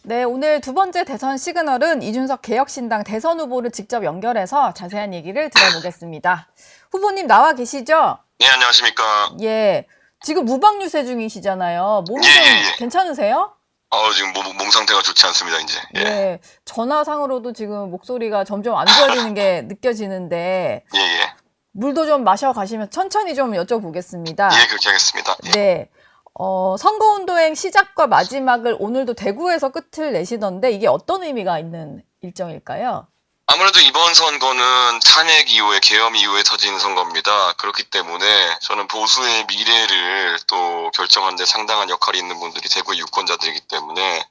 네, 오늘 두 번째 대선 시그널은 이준석 개혁신당 대선 후보를 직접 연결해서 자세한 얘기를 들어보겠습니다. 후보님 나와 계시죠? 네, 안녕하십니까. 예. 지금 무방 유세 중이시잖아요. 몸이 예, 좀 예, 예. 괜찮으세요? 지금 몸 상태가 좋지 않습니다, 이제. 예. 예. 전화상으로도 지금 목소리가 점점 안 좋아지는 게 느껴지는데 예, 예. 물도 좀 마셔 가시면 천천히 좀 여쭤보겠습니다. 예, 그렇게 하겠습니다. 예. 네. 선거운동행 시작과 마지막을 오늘도 대구에서 끝을 내시던데 이게 어떤 의미가 있는 일정일까요? 아무래도 이번 선거는 탄핵 이후에, 계엄 이후에 터진 선거입니다. 그렇기 때문에 저는 보수의 미래를 또 결정하는 데 상당한 역할이 있는 분들이 대구의 유권자들이기 때문에,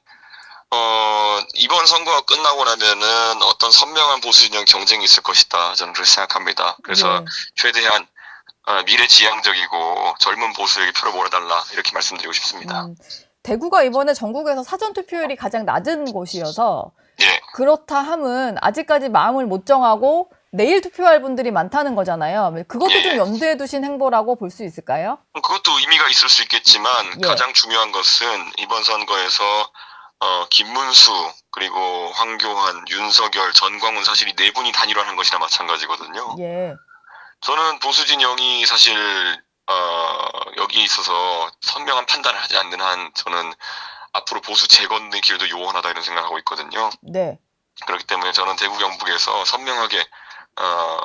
이번 선거가 끝나고 나면은 어떤 선명한 보수 진영 경쟁이 있을 것이다. 저는 그렇게 생각합니다. 그래서 예. 최대한 미래지향적이고 젊은 보수에게 표를 몰아달라 이렇게 말씀드리고 싶습니다. 대구가 이번에 전국에서 사전 투표율이 가장 낮은 곳이어서 예, 그렇다 함은 아직까지 마음을 못 정하고 내일 투표할 분들이 많다는 거잖아요. 그것도 예, 좀 예. 염두에 두신 행보라고 볼 수 있을까요? 그것도 의미가 있을 수 있겠지만 예. 가장 중요한 것은 이번 선거에서 김문수 그리고 황교안, 윤석열, 전광훈 사실 이 네 분이 단일화한 것이나 마찬가지거든요. 예. 저는 보수 진영이 사실 여기에 있어서 선명한 판단을 하지 않는 한 저는 앞으로 보수 재건의 길도 요원하다 이런 생각을 하고 있거든요. 네. 그렇기 때문에 저는 대구 경북에서 선명하게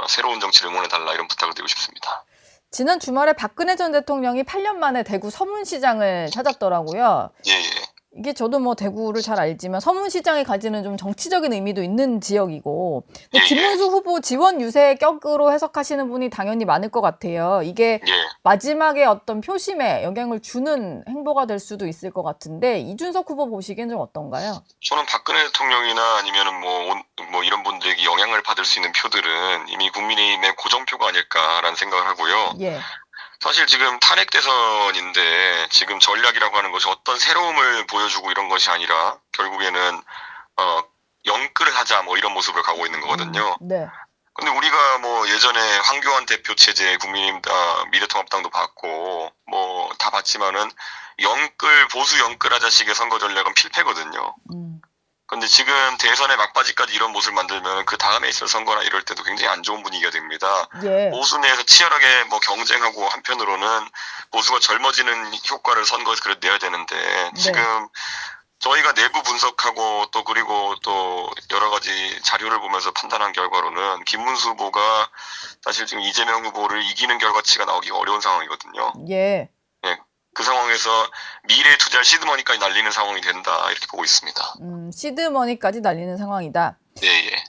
새로운 정치를 응원해달라 이런 부탁을 드리고 싶습니다. 지난 주말에 박근혜 전 대통령이 8년 만에 대구 서문시장을 찾았더라고요. 예, 예. 이게 저도 뭐 대구를 잘 알지만 서문시장이 가지는 좀 정치적인 의미도 있는 지역이고 근데 예, 예. 김문수 후보 지원 유세 격으로 해석하시는 분이 당연히 많을 것 같아요. 이게 예. 마지막에 어떤 표심에 영향을 주는 행보가 될 수도 있을 것 같은데 이준석 후보 보시기엔 좀 어떤가요? 저는 박근혜 대통령이나 아니면은 뭐 이런 분들에게 영향을 받을 수 있는 표들은 이미 국민의힘의 고정표가 아닐까라는 생각을 하고요. 예. 사실 지금 탄핵 대선인데 지금 전략이라고 하는 것이 어떤 새로움을 보여주고 이런 것이 아니라 결국에는 영끌을 하자 뭐 이런 모습을 가고 있는 거거든요. 네. 근데 우리가 뭐 예전에 황교안 대표 체제 국민의힘 미래통합당도 봤고 뭐 다 봤지만은 보수 영끌하자식의 선거 전략은 필패거든요. 근데 지금 대선의 막바지까지 이런 모습을 만들면 그 다음에 있을 선거나 이럴 때도 굉장히 안 좋은 분위기가 됩니다. 예. 보수 내에서 치열하게 뭐 경쟁하고 한편으로는 보수가 젊어지는 효과를 선거에서 그래도 내야 되는데 지금 저희가 내부 분석하고 또 그리고 또 여러 가지 자료를 보면서 판단한 결과로는 김문수 후보가 사실 지금 이재명 후보를 이기는 결과치가 나오기가 어려운 상황이거든요. 예. 그 상황에서 미래 투자할 시드머니까지 날리는 상황이 된다 이렇게 보고 있습니다. 시드머니까지 날리는 상황이다. 예, 예.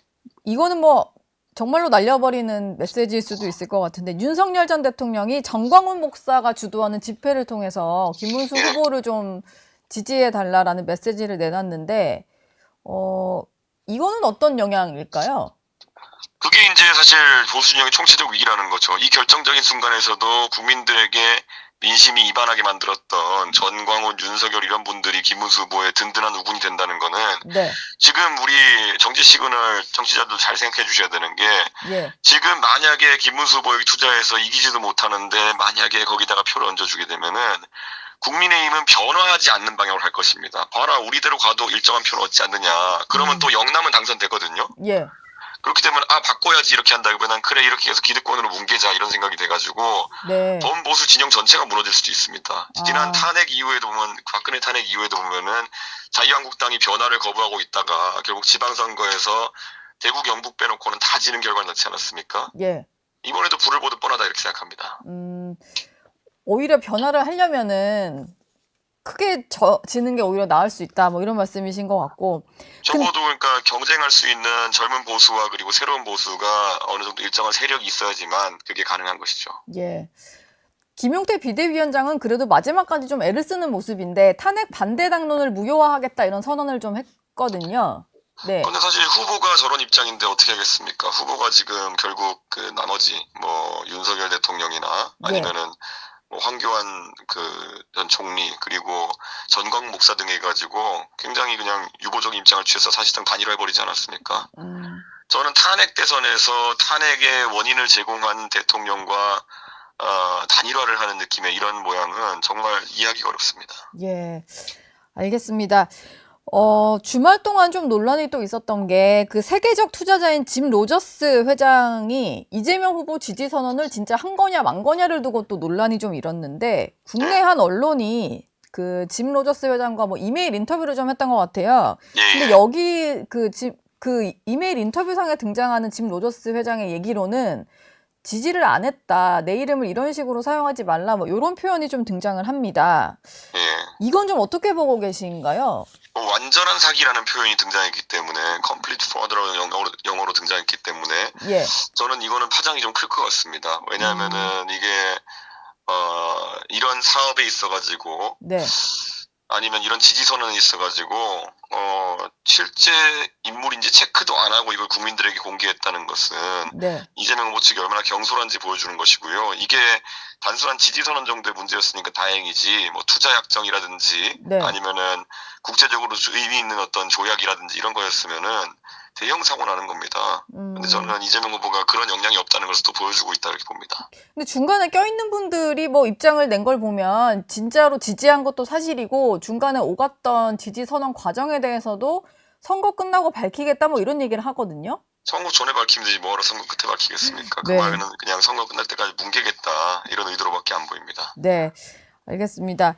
이거는 뭐 정말로 날려버리는 메시지일 수도 있을 것 같은데 윤석열 전 대통령이 정광훈 목사가 주도하는 집회를 통해서 김문수 예. 후보를 좀 지지해달라라는 메시지를 내놨는데 이거는 어떤 영향일까요? 그게 이제 사실 보수 진영의 총체적 위기라는 거죠. 이 결정적인 순간에서도 국민들에게 민심이 이반하게 만들었던 전광훈, 윤석열 이런 분들이 김문수 후보의 든든한 우군이 된다는 거는 네. 지금 우리 정치 시그널 정치자들 잘 생각해 주셔야 되는 게 예. 지금 만약에 김문수 후보에게 투자해서 이기지도 못하는데 만약에 거기다가 표를 얹어주게 되면은 국민의힘은 변화하지 않는 방향으로 갈 것입니다. 봐라 우리대로 가도 일정한 표를 얻지 않느냐. 그러면 또 영남은 당선되거든요. 예. 그렇기 때문에 바꿔야지 이렇게 한다기보다는 그래 이렇게 해서 기득권으로 뭉개자 이런 생각이 돼가지고 네. 범보수 진영 전체가 무너질 수도 있습니다. 지난 탄핵 이후에도 보면 박근혜 탄핵 이후에도 보면은 자유한국당이 변화를 거부하고 있다가 결국 지방선거에서 대구 경북 빼놓고는 다 지는 결과를 낳지 않았습니까? 예. 이번에도 불을 보듯 뻔하다 이렇게 생각합니다. 오히려 변화를 하려면은 크게 지는 게 오히려 나을 수 있다. 뭐 이런 말씀이신 것 같고. 적어도 그러니까 경쟁할 수 있는 젊은 보수와 그리고 새로운 보수가 어느 정도 일정한 세력이 있어야지만 그게 가능한 것이죠. 예. 김용태 비대위원장은 그래도 마지막까지 좀 애를 쓰는 모습인데 탄핵 반대 당론을 무효화하겠다 이런 선언을 좀 했거든요. 네. 근데 사실 후보가 저런 입장인데 어떻게 하겠습니까? 후보가 지금 결국 그 나머지 뭐 윤석열 대통령이나 아니면은 뭐 황교안 전 총리 그리고 전광훈 목사 등 해가지고 굉장히 그냥 유보적인 입장을 취해서 사실상 단일화해버리지 않았습니까? 저는 탄핵 대선에서 탄핵의 원인을 제공한 대통령과 단일화를 하는 느낌의 이런 모양은 정말 이해하기가 어렵습니다. 예, 알겠습니다. 주말 동안 좀 논란이 또 있었던 게 그 세계적 투자자인 짐 로저스 회장이 이재명 후보 지지 선언을 진짜 한 거냐 만 거냐를 두고 또 논란이 좀 일었는데 국내 한 언론이 그 짐 로저스 회장과 뭐 이메일 인터뷰를 좀 했던 것 같아요. 예, 근데 예. 여기 그 이메일 인터뷰상에 등장하는 짐 로저스 회장의 얘기로는 지지를 안 했다. 내 이름을 이런 식으로 사용하지 말라. 뭐 이런 표현이 좀 등장을 합니다. 예. 이건 좀 어떻게 보고 계신가요? 완전한 사기라는 표현이 등장했기 때문에 complete fraud라고 영어로 등장했기 때문에 예. 저는 이거는 파장이 좀 클 것 같습니다. 왜냐하면은 이게 이런 사업에 있어가지고 네. 아니면 이런 지지 선언에 있어가지고 실제 인물인지 체크도 안 하고 이걸 국민들에게 공개했다는 것은 네. 이재명 후보 측이 얼마나 경솔한지 보여주는 것이고요. 이게 단순한 지지 선언 정도의 문제였으니까 다행이지 뭐 투자 약정이라든지 네. 아니면은 국제적으로 의미 있는 어떤 조약이라든지 이런 거였으면은 대형 사고 나는 겁니다. 근데 저는 이재명 후보가 그런 역량이 없다는 것을 또 보여주고 있다 이렇게 봅니다. 근데 중간에 껴있는 분들이 뭐 입장을 낸 걸 보면 진짜로 지지한 것도 사실이고 중간에 오갔던 지지 선언 과정에 대해서도 선거 끝나고 밝히겠다 뭐 이런 얘기를 하거든요. 선거 전에 밝히면 되지 뭐하러 선거 끝에 밝히겠습니까? 그 네. 말은 그냥 선거 끝날 때까지 뭉개겠다 이런 의도로밖에 안 보입니다. 네. 알겠습니다.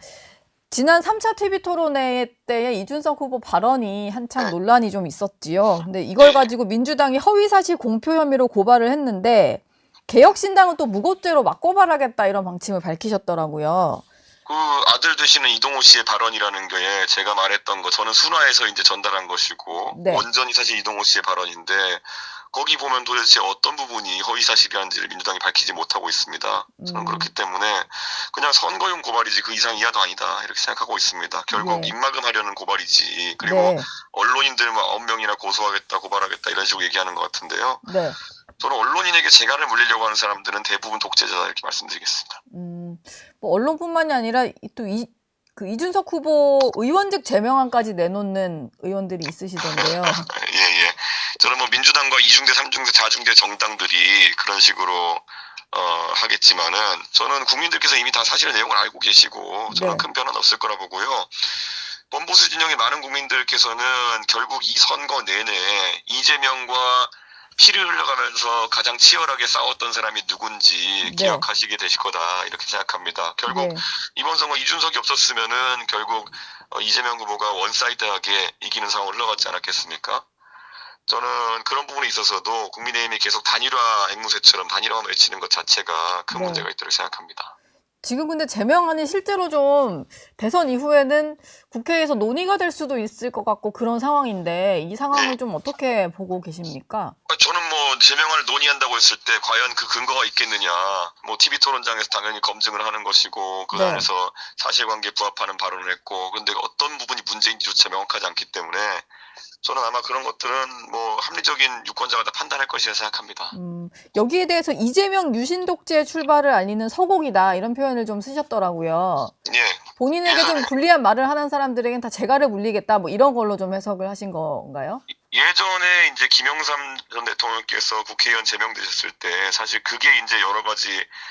지난 3차 TV 토론회 때에 이준석 후보 발언이 한창 논란이 좀 있었지요. 근데 이걸 가지고 민주당이 허위사실 공표 혐의로 고발을 했는데 개혁신당은 또 무고죄로 맞고발하겠다 이런 방침을 밝히셨더라고요. 그 아들 되시는 이동호 씨의 발언이라는 게 제가 말했던 거 저는 순화해서 이제 전달한 것이고 네. 원전이 사실 이동호 씨의 발언인데 거기 보면 도대체 어떤 부분이 허위사실이라는지를 민주당이 밝히지 못하고 있습니다. 저는 그렇기 때문에 그냥 선거용 고발이지 그 이상 이하도 아니다 이렇게 생각하고 있습니다. 결국 네. 입막음하려는 고발이지 그리고 네. 언론인들 막 9명이나 고소하겠다 고발하겠다 이런 식으로 얘기하는 것 같은데요. 네. 저는 언론인에게 재갈을 물리려고 하는 사람들은 대부분 독재자다 이렇게 말씀드리겠습니다. 뭐 언론뿐만이 아니라 또 이준석 후보 의원직 제명안까지 내놓는 의원들이 있으시던데요. 예, 예. 저는 뭐 민주당과 2중대, 3중대, 4중대 정당들이 그런 식으로 하겠지만은 저는 국민들께서 이미 다 사실의 내용을 알고 계시고 저는 네. 큰 변화는 없을 거라 보고요. 범보수 진영의 많은 국민들께서는 결국 이 선거 내내 이재명과 피를 흘려가면서 가장 치열하게 싸웠던 사람이 누군지 네. 기억하시게 되실 거다 이렇게 생각합니다. 결국 네. 이번 선거 이준석이 없었으면은 결국 이재명 후보가 원사이드하게 이기는 상황을 흘러갔지 않았겠습니까? 저는 그런 부분에 있어서도 국민의힘이 계속 단일화 앵무새처럼 단일화만 외치는 것 자체가 큰 네. 문제가 있다고 생각합니다. 지금 근데 제명안이 실제로 좀 대선 이후에는 국회에서 논의가 될 수도 있을 것 같고 그런 상황인데 이 상황을 좀 어떻게 보고 계십니까? 저는 뭐 제명안을 논의한다고 했을 때 과연 그 근거가 있겠느냐. 뭐 TV 토론장에서 당연히 검증을 하는 것이고 그 네. 안에서 사실관계에 부합하는 발언을 했고 근데 어떤 부분이 문제인지조차 명확하지 않기 때문에 저는 아마 그런 것들은 뭐 합리적인 유권자가 다 판단할 것이라 생각합니다. 여기에 대해서 이재명 유신 독재 출발을 알리는 서곡이다 이런 표현을 좀 쓰셨더라고요. 예. 본인에게 좀 불리한 말을 하는 사람들에겐 다 재갈을 물리겠다 뭐 이런 걸로 좀 해석을 하신 건가요? 예전에 이제 김영삼 전 대통령께서 국회의원 제명되셨을 때 사실 그게 이제 여러 가지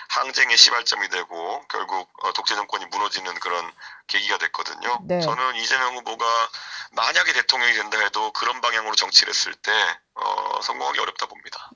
항쟁의 시발점이 되고 결국 독재 정권이 무너지는 그런 계기가 됐거든요. 네. 저는 이재명 후보가 만약에 대통령이 된다 해도 그런 방향으로 정치를 했을 때 성공하기 어렵다 봅니다.